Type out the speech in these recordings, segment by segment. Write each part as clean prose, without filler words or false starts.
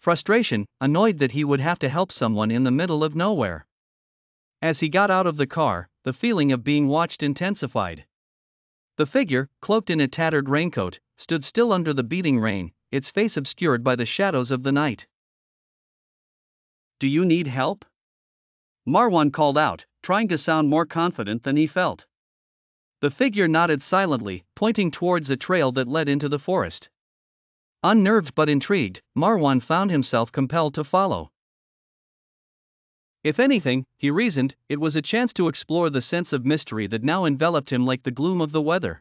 frustration, annoyed that he would have to help someone in the middle of nowhere. As he got out of the car, the feeling of being watched intensified. The figure, cloaked in a tattered raincoat, stood still under the beating rain, its face obscured by the shadows of the night. "Do you need help?" Marwan called out, trying to sound more confident than he felt. The figure nodded silently, pointing towards a trail that led into the forest. Unnerved but intrigued, Marwan found himself compelled to follow. If anything, he reasoned, it was a chance to explore the sense of mystery that now enveloped him like the gloom of the weather.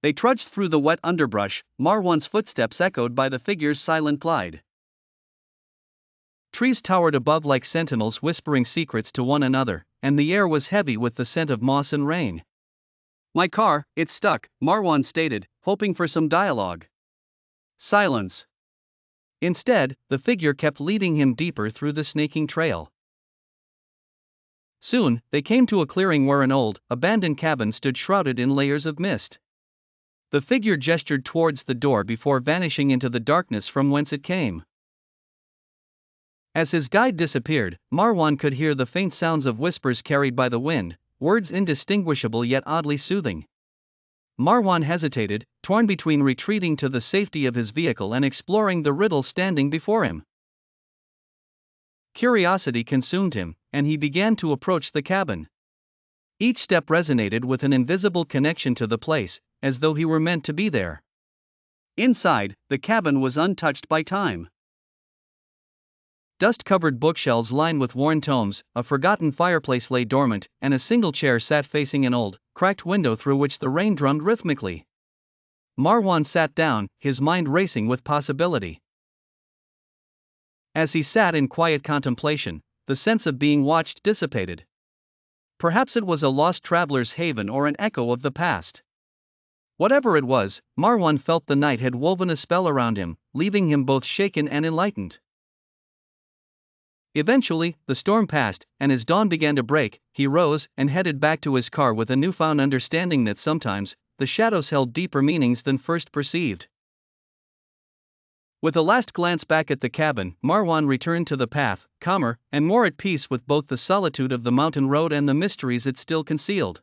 They trudged through the wet underbrush, Marwan's footsteps echoed by the figure's silent glide. Trees towered above like sentinels whispering secrets to one another, and the air was heavy with the scent of moss and rain. "My car, it's stuck," Marwan stated, hoping for some dialogue. Silence. Instead, the figure kept leading him deeper through the snaking trail. Soon, they came to a clearing where an old, abandoned cabin stood shrouded in layers of mist. The figure gestured towards the door before vanishing into the darkness from whence it came. As his guide disappeared, Marwan could hear the faint sounds of whispers carried by the wind, words indistinguishable yet oddly soothing. Marwan hesitated, torn between retreating to the safety of his vehicle and exploring the riddle standing before him. Curiosity consumed him, and he began to approach the cabin. Each step resonated with an invisible connection to the place, as though he were meant to be there. Inside, the cabin was untouched by time. Dust-covered bookshelves lined with worn tomes, a forgotten fireplace lay dormant, and a single chair sat facing an old, cracked window through which the rain drummed rhythmically. Marwan sat down, his mind racing with possibility. As he sat in quiet contemplation, the sense of being watched dissipated. Perhaps it was a lost traveler's haven or an echo of the past. Whatever it was, Marwan felt the night had woven a spell around him, leaving him both shaken and enlightened. Eventually, the storm passed, and as dawn began to break, he rose and headed back to his car with a newfound understanding that sometimes, the shadows held deeper meanings than first perceived. With a last glance back at the cabin, Marwan returned to the path, calmer and more at peace with both the solitude of the mountain road and the mysteries it still concealed.